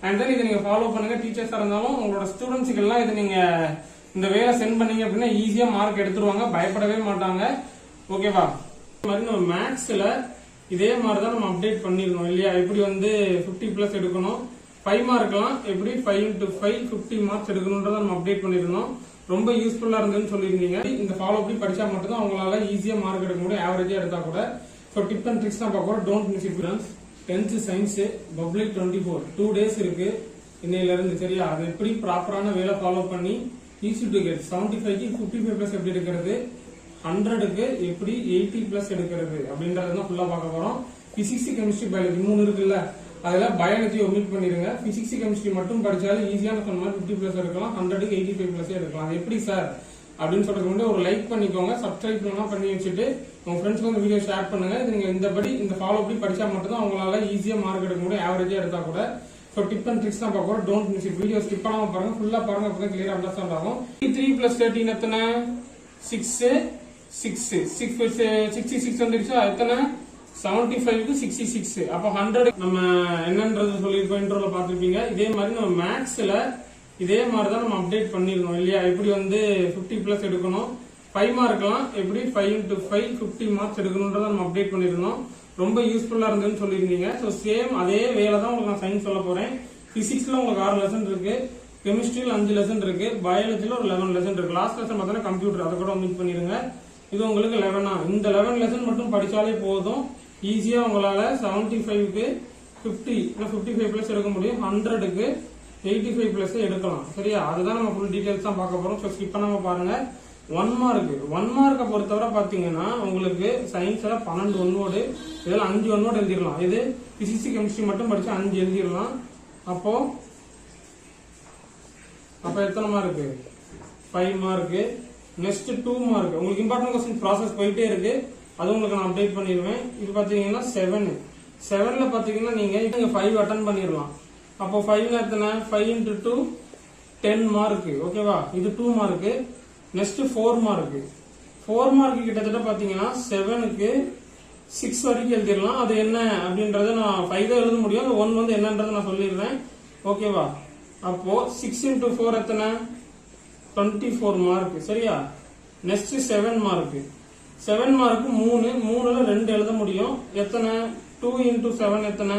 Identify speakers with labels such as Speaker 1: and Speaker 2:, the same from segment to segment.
Speaker 1: And then இதை நீங்க follow பண்ணுங்க. டீச்சர்ஸா இருந்தாலும் உங்களோட ஸ்டூடெண்ட்ஸுக்கு எல்லாம் இதை நீங்க இந்த வேலை சென்ட் பண்ணீங்க அப்படின்னா ஈஸியா மார்க் எடுத்துருவாங்க, பயப்படவே மாட்டாங்க. ஓகேவா? இந்த மாதிரி நம்ம மேக்ஸ்ல இதே மாதிரிதான் நம்ம அப்டேட் பண்ணிருக்கோம் இல்லையா? எப்படி 50+ எடுக்கணும், 5 மார்க்லாம் எப்படி 5 into 5 50 மார்க்ஸ் எடுக்கணும்ன்றத நம்ம அப்டேட் பண்ணிருந்தோம். ரொம்ப யூஸ்ஃபுல்லா இருந்ததுன்னு சொல்லியிருந்தீங்க. இந்த ஃபாலோ பண்ணி படிச்சா மட்டும்தான் உங்களால ஈஸியா மார்க் எடுக்க முடியும், ஆவரேஜா எடுத்தா கூட. ஸோ டிப் அண்ட் ட்ரிக்ஸ் தான் பார்க்க போறோம். Don't miss it friends. 10th science public 24 2 days இருக்கு இன்னையில இருந்து. சரியா? அது எப்படி ப்ராப்பரான வேலை ஃபாலோ பண்ணி ஈஸி டு கெட் 75க்கு 55+ எப்படி எடுக்கிறது, 100க்கு எப்படி 80+ எடுக்கிறது அப்படின்றத தான் ஃபுல்லா பார்க்க போறோம். பிசிக்ஸ், கெமிஸ்ட்ரி, பயாலஜி 3 இருக்குல்ல, அதுல பயாலஜி ஒமிட் பண்ணிருங்க. பிசிக்ஸ், கெமிஸ்ட்ரி மட்டும் படிச்சாலும் ஈஸியான சொன்ன மாதிரி 50+ எடுக்கலாம், 100க்கு 85+ எடுக்கலாம். அது எப்படி சார் அப்படின்னு சொல்றதுக்கு முன்னாடி ஒரு லைக் பண்ணிக்கோங்க, சப்ஸ்கிரைப் பண்ணி வச்சுட்டு உங்க ஃப்ரெண்ட்ஸ்க்கு வந்து வீடியோ ஷேர் பண்ணுங்க. இது நீங்க இந்த ஃபாலோ பண்ணி படிச்சா மட்டும்தான் உங்களால ஈஸியா மார்க் எடுக்க முடியும், ஆவரேஜா எடுத்தா கூட. ஸோ டிப் அண்ட் ட்ரிக்ஸ் தான் பார்க்க போறோம். Don't miss it. Video skip பண்ணாம பாருங்க, ஃபுல்லா பாருங்க, அப்பதான் கிளியரா அண்டர்ஸ்டாண்ட் ஆகும். 3+13 எத்தனை? 6 66 வந்துருச்சா? எத்தனை? 75க்கு 66. அப்போ 100 நம்ம என்னன்றது சொல்லியிருக்கோம், இன்ட்ரோல பார்த்திருப்பீங்க. இதே மாதிரி நம்ம மேக்ஸ்ல இதே மாதிரிதான் நம்ம அப்டேட் பண்ணிருந்தோம் இல்லையா? எப்படி 50+ எடுக்கணும், 5 மார்க்லாம் எப்படி 5 into 5 50 மார்க்ஸ் எடுக்கணும்ன்றத நம்ம அப்டேட் பண்ணிருந்தோம். ரொம்ப யூஸ்ஃபுல்லா இருந்ததுன்னு சொல்லியிருந்தீங்க. ஸோ சேம் அதே வேலை தான் உங்களுக்கு நான் சயின்ஸ் சொல்ல போறேன். பிசிக்ஸ்ல உங்களுக்கு 6 லெசன் இருக்கு, கெமிஸ்ட்ரியில் 5 லெசன் இருக்கு, பயாலஜில ஒரு 11 லெசன் இருக்கு. லாஸ்ட் லெசன் பார்த்தோன்னா கம்ப்யூட்டர், அதை கூட மீட் பண்ணிருங்க. இது உங்களுக்கு 11. இந்த 11 லெசன் மட்டும் படிச்சாலே போதும், ஈஸியா உங்களால 75க்கு 50 55+ எடுக்க முடியும், 100க்கு 85+ எடுக்கலாம். சரியா? அதுதான் நம்ம ஃபுல் டீடைல்ஸ் தான் பார்க்க போறோம். ஸோ ஸ்கிப் பண்ணாம பாருங்க. 1 மார்க்கை பொறுத்தவரை பாத்தீங்கன்னா உங்களுக்கு சயின்ஸ்ல 12 ஒன்வேர்டு, இதெல்லாம் 5 ஒன்வேர்டு எழுதிடலாம். இது பிசிக்ஸ், கெமிஸ்ட்ரி மட்டும் படிச்சா 5 எழுதிடலாம். அப்போ எத்தனை மார்க்கு? 5 மார்க்கு. Next 2 mark. உங்களுக்கு இம்பார்ட்டன்ட் கொஸ்டின் ப்ராசஸ் போயிட்டே இருக்கு, அது உங்களுக்கு நான் அப்டேட் பண்ணிடுவேன். இது பாத்தீங்கன்னா 7ல பாத்தீங்கன்னா நீங்க 5 அட்டன் பண்ணிடலாம். அப்போ 5 எத்தனை? 5 into 2 10 மார்க். ஓகேவா? இது 2 மார்க். Next 4 mark. 4 மார்க் கிட்டத்தட்ட பாத்தீங்கன்னா 7க்கு 6 வரைக்கும் எழுதிடலாம். அது என்ன அப்படின்றத நான் 5 தான் எழுத முடியும், அந்த 1 என்னன்றதை நான் சொல்லிடுறேன். ஓகேவா? அப்போ 6 into 4 எத்தனை? 24 மார்க். சரியா? Next 7 mark. 7 மார்க் 3ல 2 எழுத முடியும். எத்தனை? 2 into 7 எத்தனை?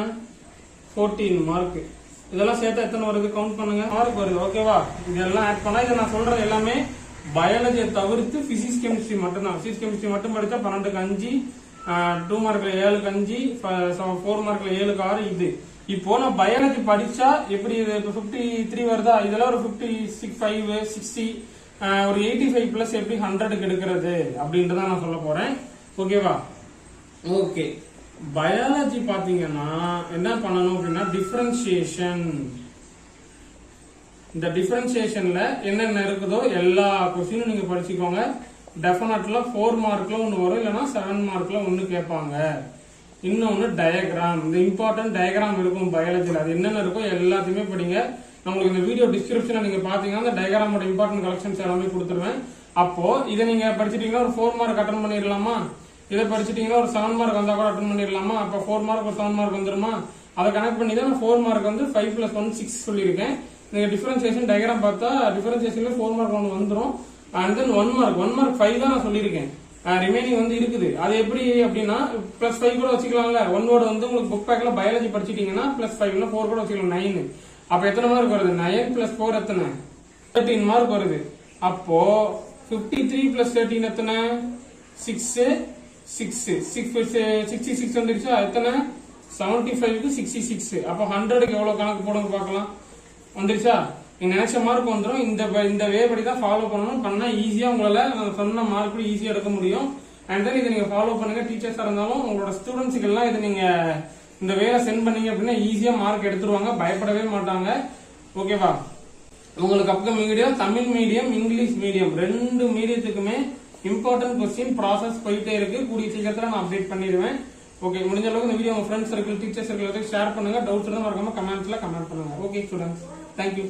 Speaker 1: 14 மார்க். இதெல்லாம் சேர்த்தா எத்தனை வருது? கவுண்ட் பண்ணுங்க. மார்க் வருது. ஓகேவா? இதெல்லாம் ஆட் பண்ணா இதை நான் சொல்றது எல்லாமே பயாலஜியை தவிர்த்து பிசிக்ஸ், கெமிஸ்ட்ரி மட்டும் தான். பிசிக்ஸ், கெமிஸ்ட்ரி மட்டும் படிச்சா 12க்கு 5, 2 மார்க்ல 7க்கு 5, 4 மார்க்ல 7க்கு 6. இது இப்போ நான் பயாலஜி படிச்சா எப்படி 53 வருதா? இதெல்லாம் ஒரு 56, 5, 60, ஒரு 85+ எப்படி 100க்கு எடுக்கிறது அப்படின்றத நான் சொல்ல போறேன். ஓகேவா? ஓகே. பயாலஜி பாத்தீங்கன்னா என்ன பண்ணணும் அப்படின்னா டிஃபரன்சியேஷன். இந்த டிஃபரன்சியேஷன்ல என்னென்ன இருக்குதோ எல்லா கொஸ்டினும் நீங்க படிச்சுக்கோங்க. டெஃபினட்ல 4 மார்க்ல ஒன்னு வரும், இல்லைன்னா 7 மார்க்ல ஒன்னு கேட்பாங்க. இன்னொன்னு டயக்ராம். இந்த இம்பார்ட்டன்ட் டயக்ராம் இருக்கும் பயாலஜில. அது என்னென்ன இருக்கோ எல்லாத்தையுமே படிங்க. நம்மளுக்கு இந்த வீடியோ டிஸ்கிரிப்ஷன்ல நீங்க பாத்தீங்கன்னா அந்த டயக்ராமோட இம்பார்ட்டன்ட் கலெக்ஷன்ஸ் எல்லாமே கொடுத்துருவேன். அப்போ இதை நீங்க படிச்சிட்டீங்கன்னா ஒரு 4 மார்க் அட்டன் பண்ணிடலாமா? இதை படிச்சிட்டீங்கன்னா ஒரு 7 மார்க் வந்தா கூட அட்டன் பண்ணிடலாமா? அப்ப 4 மார்க் ஒரு 7 மார்க் வந்துருமா? அதை கனெக்ட் பண்ணி தான் 4 மார்க் 5 + 1 6 சொல்லியிருக்கேன். நீங்க டிஃபரன்சியேஷன் டயக்ராம் பார்த்தா டிஃபரன்சியேஷன்ல 4 மார்க் ஒன்று வந்துடும். அண்ட் தென் 1 மார்க் 5 தான் நான் சொல்லியிருக்கேன். ரிமைனிங் இருக்குது. அது எப்படி அப்படின்னா +5 கூட வச்சுக்கலாம்ல. 1 வேர்டு உங்களுக்கு புக் பேக்ல பயாலஜி படிச்சிட்டீங்கன்னா +5 இல்ல 4 கூட வச்சுக்கலாம். 9. அப்ப எத்தனை மார்க் வருது? 9 + 4 எத்தனை? 13 மார்க் வருது. அப்போ 53 + 13 எத்தனை? 66 வந்துருச்சா? எத்தனை? 75க்கு 66. அப்போ 100க்கு எவ்வளவு கணக்கு போடுங்க பார்க்கலாம். வந்துருச்சா? நீங்க நினைச்ச மார்க் வந்துடும். இந்த வே படி தான் ஃபாலோ பண்ணணும். பண்ணா ஈஸியா உங்களால சொன்ன மார்க் கூட ஈஸியா எடுக்க முடியும். அண்ட் தென் இதை நீங்க ஃபாலோ பண்ணுங்க. டீச்சர்ஸா இருந்தாலும் உங்களோட ஸ்டூடெண்ட்ஸுக்கு எல்லாம் இதை நீங்க இந்த வேலை சென்ட் பண்ணீங்க அப்படின்னா ஈஸியா மார்க் எடுத்துருவாங்க, பயப்படவே மாட்டாங்க. ஓகேவா? உங்களுக்கு upcoming video Tamil medium, English medium 2 மீடியத்துக்குமே இம்பார்ட்டன்ட் கொஸ்டின் ப்ராசஸ் போயிட்டே இருக்கு. கூடிய சீக்கிரத்துல நான் அப்டேட் பண்ணிடுவேன். ஓகே, முடிஞ்ச அளவுக்கு இந்த வீடியோ உங்க friends circle, teacher circle share பண்ணுங்க. டவுட்ஸ் இருந்தா மறக்காம கமெண்ட்ஸ்ல கமெண்ட் பண்ணுங்க. Okay students, thank you.